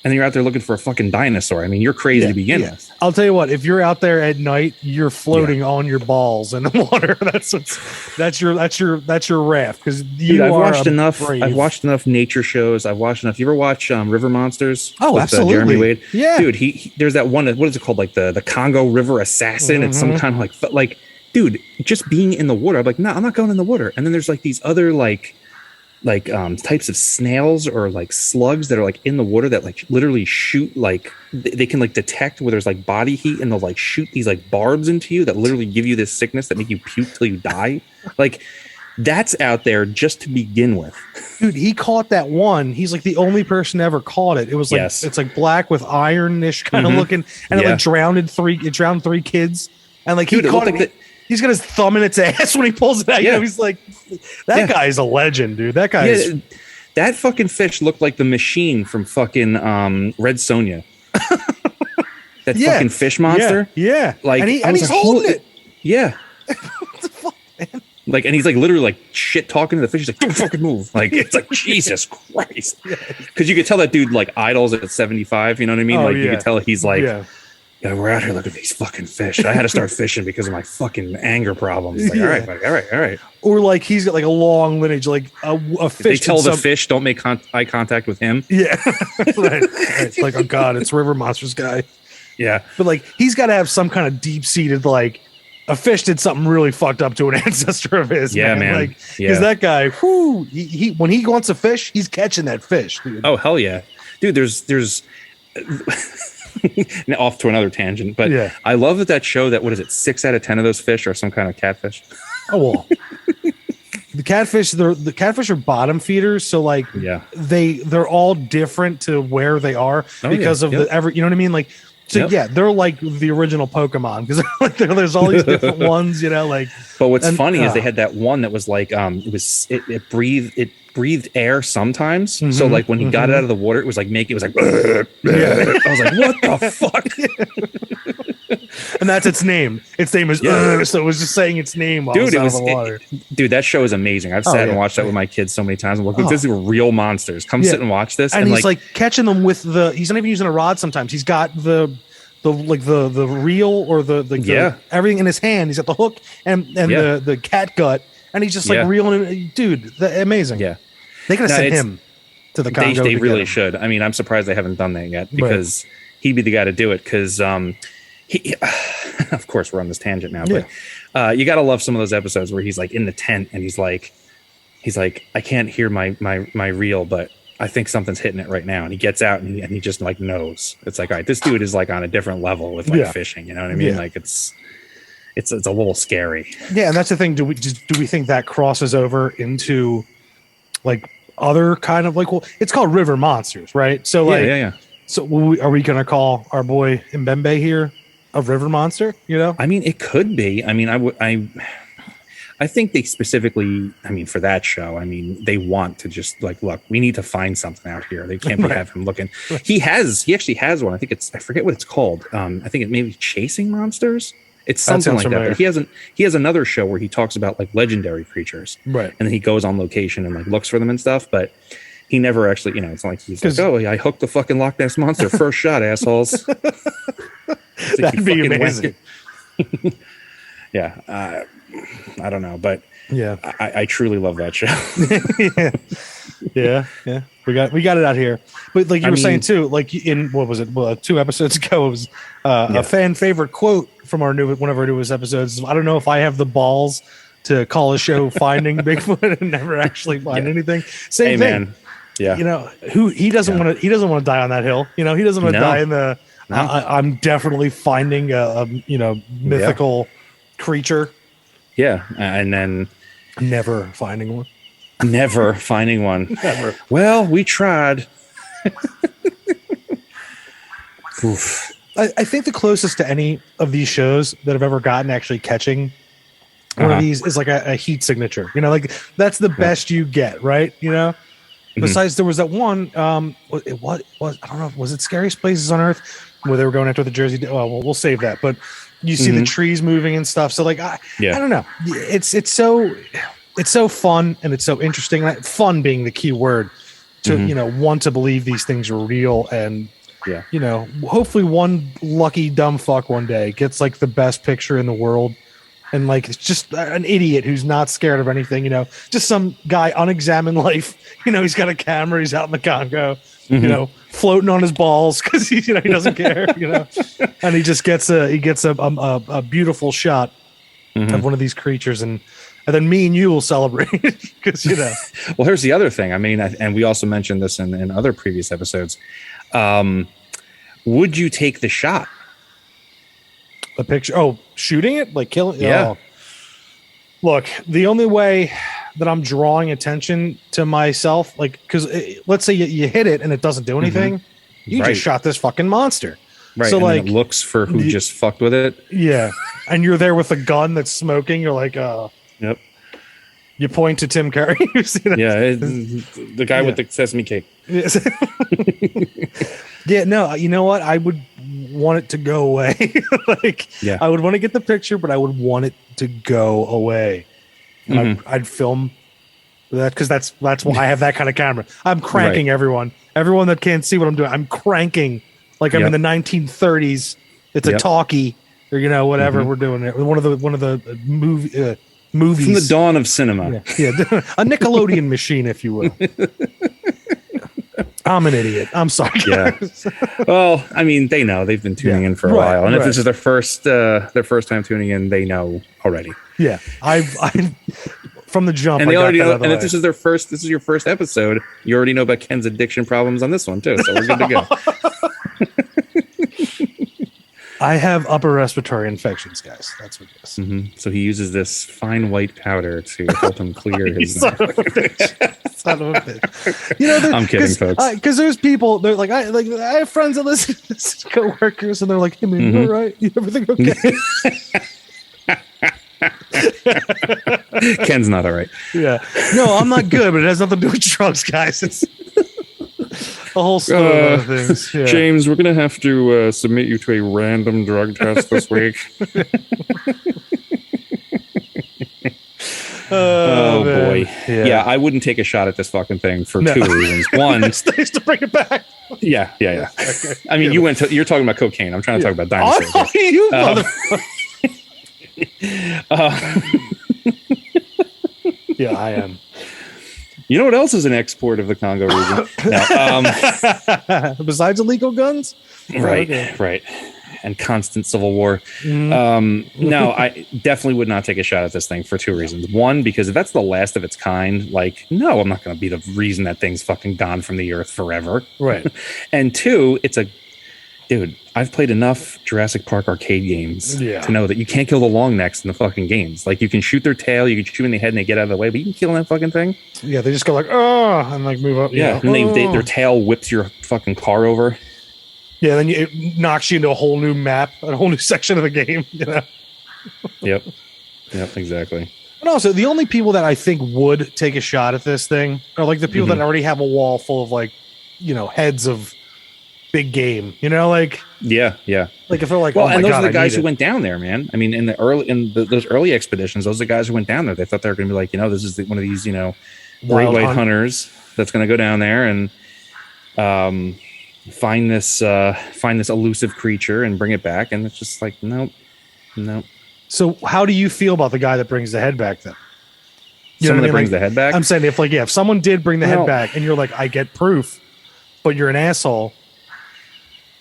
And then you're out there looking for a fucking dinosaur. You're crazy to begin with. I'll tell you what, if you're out there at night, you're floating on your balls in the water. That's your raft. Because I've watched enough nature shows. I've watched enough. You ever watch River Monsters? Oh, absolutely. Jeremy Wade? Yeah. Dude, there's that one, what is it called? The Congo River Assassin. Mm-hmm. It's some kind of dude, just being in the water. I'm like, no, I'm not going in the water. And then there's these other types of snails or slugs that are in the water that literally shoot they can detect where there's body heat and they'll shoot these barbs into you that literally give you this sickness that make you puke till you die. That's out there just to begin with. Dude, he caught that one. He's the only person to ever caught it. It was it's black with ironish kind of looking, and it drowned three kids. And he caught it. He's got his thumb in its ass when he pulls it out. Yeah. He's that guy's a legend, dude. That guy that fucking fish looked like the machine from fucking Red Sonja. That fucking fish monster. Yeah. And he's holding it. Yeah. What the fuck, man? And he's literally shit talking to the fish. He's don't fucking move. It's Jesus Christ. Because you could tell that dude idles at 75. You know what I mean? You could tell he's yeah, we're out here looking at these fucking fish. I had to start fishing because of my fucking anger problems. All right, buddy, all right. Or he's got a long lineage, a fish. They tell the fish don't make eye contact with him. Yeah, right. It's oh God, it's River Monsters guy. Yeah, but he's got to have some kind of deep seated a fish did something really fucked up to an ancestor of his. Yeah, man. Because that guy, he when he wants a fish, he's catching that fish. Dude. Oh hell yeah, dude. There's. Off to another tangent, but I love that show. That what is it? 6 out of 10 of those fish are some kind of catfish. Oh well, the catfish are bottom feeders, so they're all different to where they are because of the you know what I mean? So they're the original Pokemon because there's all these different ones, But what's funny is they had that one that was it breathed air sometimes. Mm-hmm, so when he got it out of the water, it was it was I was what the fuck? And that's its name. Its name is so it was just saying its name while it was out of the water. Dude, that show is amazing. I've sat and watched that with my kids so many times. I'm like, these are real monsters. Come sit and watch this. And he's catching them with he's not even using a rod sometimes. He's got the the reel or the everything in his hand. He's got the hook and the cat gut, and he's just like reeling it. Dude, amazing. Yeah, they could have sent him to the Congo. They really should. I mean, I'm surprised they haven't done that yet, because he'd be the guy to do it. Because he, of course, we're on this tangent now, but you gotta love some of those episodes where he's like in the tent and he's like, I can't hear my reel, but I think something's hitting it right now. And he gets out and he just like knows. It's like, all right, this dude is like on a different level with like fishing. You know what I mean? Like it's a little scary. Yeah, and that's the thing. Do we think that crosses over into like other kind of like, well, it's called river monsters, right? So like, so are we gonna call our boy Mbembe here a river monster? You know, I mean, it could be. I mean, I think they specifically, I mean, for that show, I mean, they want to just like, look, we need to find something out here. They can't have him looking. He actually has one. I think I forget what it's called. I think it may be Chasing Monsters. It's something like that. But he has another show where he talks about like legendary creatures. Right. And then he goes on location and like looks for them and stuff. But he never actually, you know, it's not like he's like, oh, I hooked the fucking Loch Ness Monster. First shot, assholes. That'd be amazing. Yeah. I don't know, but I truly love that show. yeah. We got it out here. But like you were saying too, like in what was it? Well, 2 episodes ago, it was a fan favorite quote from one of our newest episodes. I don't know if I have the balls to call a show Finding Bigfoot and never actually find anything. Same thing. Man. Yeah. You know, he doesn't want to die on that hill. You know, he doesn't want to die in the I'm definitely finding a mythical creature. Yeah, and then never finding one. Never finding one. Never. Well, we tried. Oof. I think the closest to any of these shows that have ever gotten actually catching one of these is like a heat signature. You know, like that's the best you get, right? You know. Besides, there was that one. What was I don't know. Was it Scariest Places on Earth where they were going after the Jersey? Well, we'll save that, but. You see the trees moving and stuff. So like, I don't know. It's so fun and it's so interesting. Fun being the key word to, want to believe these things are real. And, hopefully one lucky dumb fuck one day gets like the best picture in the world. And like, it's just an idiot who's not scared of anything, just some guy, unexamined life, he's got a camera, he's out in the Congo, floating on his balls because he doesn't care, and he just gets a beautiful shot of one of these creatures. And then me and you will celebrate because, well, here's the other thing. I mean, and we also mentioned this in other previous episodes. Would you take the shot? A picture? Oh, shooting it? Like killing? Yeah. Oh. Look, the only way that I'm drawing attention to myself, like, because let's say you hit it and it doesn't do anything, you just shot this fucking monster. Right. So and like, it looks for who just fucked with it. Yeah. And you're there with a gun that's smoking. You're like, yep. You point to Tim Curry. Yeah, the guy with the sesame cake. Yeah, no, you know what? I would want it to go away. I would want to get the picture, but I would want it to go away. And I'd film that because that's why I have that kind of camera. I'm cranking everyone that can't see what I'm doing. I'm cranking like I'm in the 1930s. It's a talkie or whatever we're doing it. One of the movies from the dawn of cinema. Yeah. A Nickelodeon machine, if you will. I'm an idiot. I'm sorry. Yeah. Well, I mean, they know they've been tuning in for a while, and if this is their first time tuning in, they know already. Yeah, I've from the jump, and they already know. And if this is your first episode, you already know about Ken's addiction problems on this one too. So we're good to go. I have upper respiratory infections, guys. That's what it is. So he uses this fine white powder to help him clear his. Son of a bitch. I'm kidding, folks. Because there's people. They're like, I have friends that listen to this, coworkers, and they're like, "Hey man, you all right? You everything okay?" Ken's not all right. Yeah. No, I'm not good, but it has nothing to do with drugs, guys. It's a whole slew of things. Yeah. James, we're going to have to submit you to a random drug test this week. Oh boy. Yeah, I wouldn't take a shot at this fucking thing for two reasons. One, it's nice to bring it back. Yeah. I mean, you're talking about cocaine. I'm trying to talk about dinosaurs. Oh, you motherfucker. Yeah, I am. You know what else is an export of the Congo region? Besides illegal guns? Right. And constant civil war. No, I definitely would not take a shot at this thing for two reasons. One, because if that's the last of its kind, like, no, I'm not going to be the reason that thing's fucking gone from the earth forever. Right. And two, dude, I've played enough Jurassic Park arcade games to know that you can't kill the long necks in the fucking games. Like, you can shoot their tail, you can shoot in the head and they get out of the way, but you can kill that fucking thing. Yeah, they just go like, oh, and like move up. Yeah, and their tail whips your fucking car over. Yeah, then it knocks you into a whole new map, a whole new section of the game. You know? Yep, exactly. But also, the only people that I think would take a shot at this thing are like the people that already have a wall full of like, heads of big game. Like yeah. Like if they're like, well, oh my and those God, are the guys who went down there, man. I mean, in those early expeditions, those are the guys who went down there. They thought they were going to be like, this is one of these, great white hunters that's going to go down there and find this elusive creature and bring it back, and it's just like nope. So how do you feel about the guy that brings the head back then? Someone that brings the head back? I'm saying if someone did bring the head back and you're like, I get proof, but you're an asshole.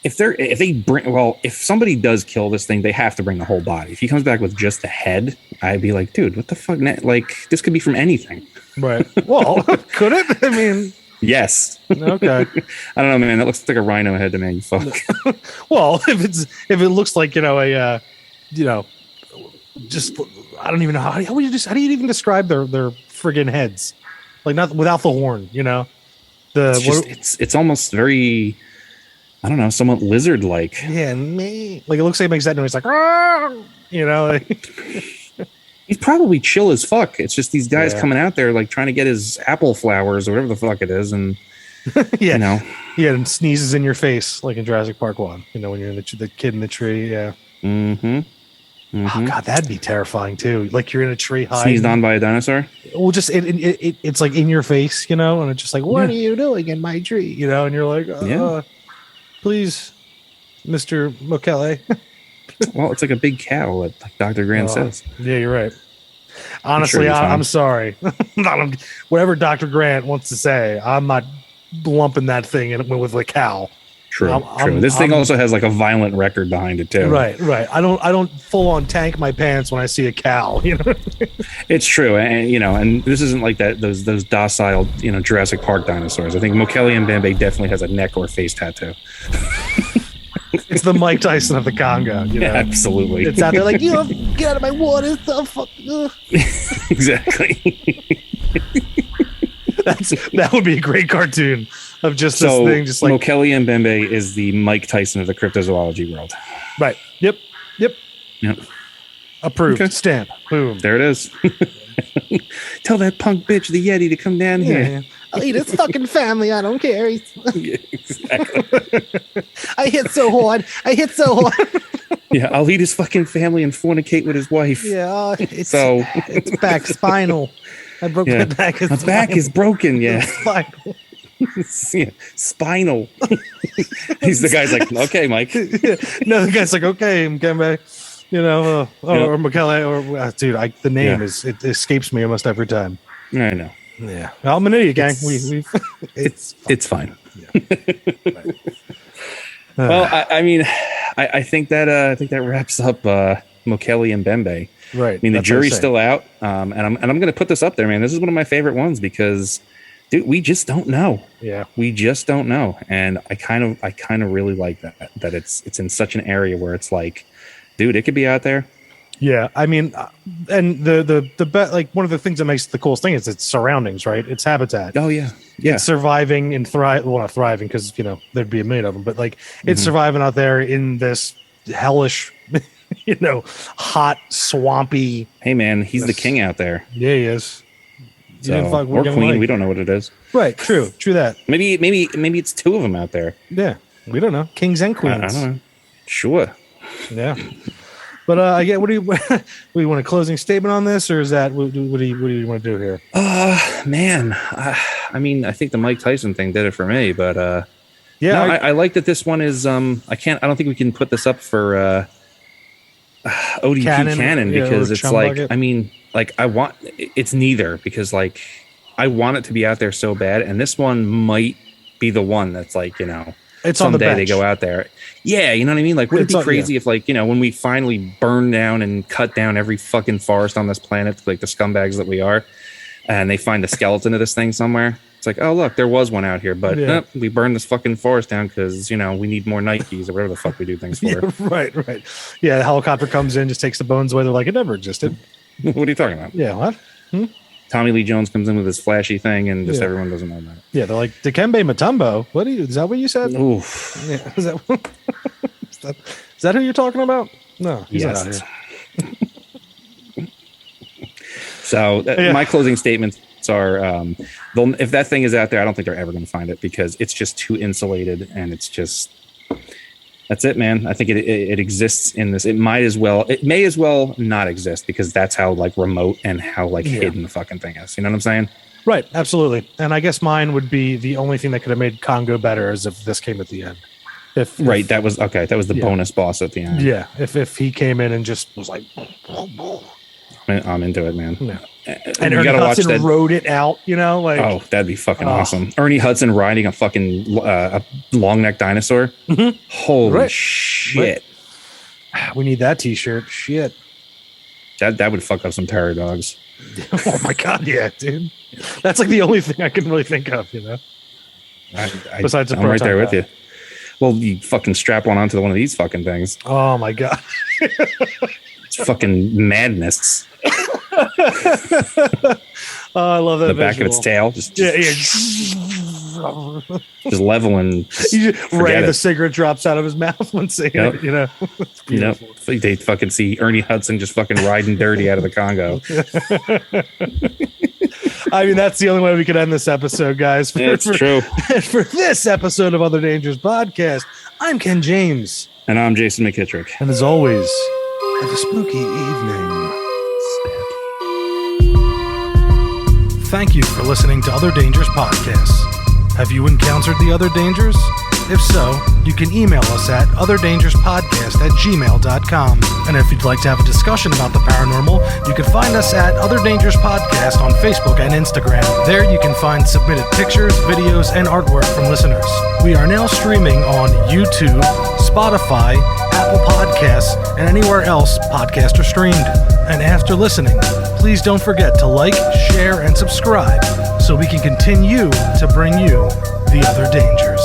If somebody does kill this thing, they have to bring the whole body. If he comes back with just the head, I'd be like, dude, what the fuck? Like, this could be from anything. Right. Well, could it? I mean, yes. Okay. I don't know, man. That looks like a rhino head to me. You fuck. Well, if it looks like just I don't even know how do you even describe their friggin' heads, like not without the horn, it's almost very, I don't know, somewhat lizard like. Yeah, like it looks like it makes that noise, like He's probably chill as fuck. It's just these guys coming out there like trying to get his apple flowers or whatever the fuck it is, and and sneezes in your face like in Jurassic Park 1. When you're in the kid in the tree. Yeah. Oh God, that'd be terrifying too. Like you're in a tree hiding. Sneezed on by a dinosaur. Well, just it's like in your face, and it's just like, what are you doing in my tree? And you're like, please, Mr. Mokele. Well, it's like a big cow, like Dr. Grant says. Yeah, you're right. Honestly, I'm sorry. Whatever Dr. Grant wants to say, I'm not lumping that thing in with a cow. True. This thing also has like a violent record behind it too. Right. I don't full on tank my pants when I see a cow. It's true, and this isn't like that. Those docile, Jurassic Park dinosaurs. I think Mokele Mbembe definitely has a neck or face tattoo. It's the Mike Tyson of the Congo. Yeah, absolutely. It's out there like, get out of my water. The fuck. Exactly. That would be a great cartoon of just this thing. Just like Mokele Mbembe is the Mike Tyson of the cryptozoology world. Right. Yep. Approved. Okay. Stamp. Boom. There it is. Tell that punk bitch, the Yeti, to come down here. I'll eat his fucking family. I don't care. Yeah, exactly. I hit so hard. Yeah, I'll eat his fucking family and fornicate with his wife. Yeah, it's back spinal. I broke my back. My back is broken. Yeah, spinal. Spinal. He's the guy's like, okay, Mike. No, the guy's like, okay, Mbembe. Or Mokele, or dude, the name it escapes me almost every time. I know. Yeah, I'm an idiot, gang. It's fine. Yeah. Right. Well, I think that wraps up Mokele Mbembe. Right. I mean, the jury's still out, and I'm going to put this up there, man. This is one of my favorite ones because, dude, we just don't know. Yeah, we just don't know, and I kind of really like that it's in such an area where it's like, dude, it could be out there. Yeah, I mean, and the like one of the things that makes it the coolest thing is its surroundings, right? Its habitat. Oh yeah, it's surviving and thriving. Well, not thriving because there'd be a million of them, but like it's surviving out there in this hellish, hot, swampy. Hey man, he's the king out there. Yeah, he is. Or queen, we don't know what it is. Right, true that. Maybe it's two of them out there. Yeah, we don't know. Kings and queens. I don't know. Sure. Yeah. But what do you want a closing statement on this, or is that what do you want to do here? Man, I think the Mike Tyson thing did it for me, but Yeah, No, I like that this one is. I don't think we can put this up for ODP canon because it's like. Bucket. I mean, like it's neither because like I want it to be out there so bad, and this one might be the one that's like it's on the someday bench. they go out there. Yeah, you know what I mean? Like, would it be crazy if, like, when we finally burn down and cut down every fucking forest on this planet, like the scumbags that we are, and they find the skeleton of this thing somewhere? It's like, oh, look, there was one out here, but we burned this fucking forest down because, we need more Nikes or whatever the fuck we do things for. Yeah, right. Yeah, the helicopter comes in, just takes the bones away. They're like, it never existed. What are you talking about? Yeah, what? Tommy Lee Jones comes in with his flashy thing, and just everyone doesn't know about it. Yeah, they're like, Dikembe Mutombo. Is that what you said? Oof. Yeah, is that who you're talking about? No, he's not out here. So my closing statements are, if that thing is out there, I don't think they're ever going to find it because it's just too insulated, and it's just, that's it, man. I think it exists in this. It may as well not exist because that's how like remote and how like hidden the fucking thing is. You know what I'm saying? Right. Absolutely. And I guess mine would be the only thing that could have made Congo better is if this came at the end. That was the bonus boss at the end. Yeah. If he came in and just was like, I'm into it, man. Yeah. And Ernie Hudson rode it out, like, oh, that'd be fucking awesome. Ernie Hudson riding a fucking a long neck dinosaur. Mm-hmm. Holy shit! We need that T-shirt. Shit. That would fuck up some terror dogs. Oh my god, yeah, dude. That's like the only thing I can really think of, Besides I'm right there with you. Well, you fucking strap one onto one of these fucking things. Oh my god. It's fucking madness. Oh, I love that. The back of its tail, just leveling. Ray, the cigarette drops out of his mouth when saying it. They fucking see Ernie Hudson just fucking riding dirty out of the Congo. I mean, that's the only way we could end this episode, guys. It's true. For this episode of Other Dangers Podcast, I'm Ken James. And I'm Jason McKittrick. And as always, have a spooky evening. Thank you for listening to Other Dangers Podcasts. Have you encountered the other dangers? If so, you can email us at otherdangerspodcast@gmail.com. And if you'd like to have a discussion about the paranormal, you can find us at Other Dangers Podcast on Facebook and Instagram. There you can find submitted pictures, videos, and artwork from listeners. We are now streaming on YouTube, Spotify, Apple Podcasts, and anywhere else podcasts are streamed. And after listening, please don't forget to like, share, and subscribe so we can continue to bring you the other dangers.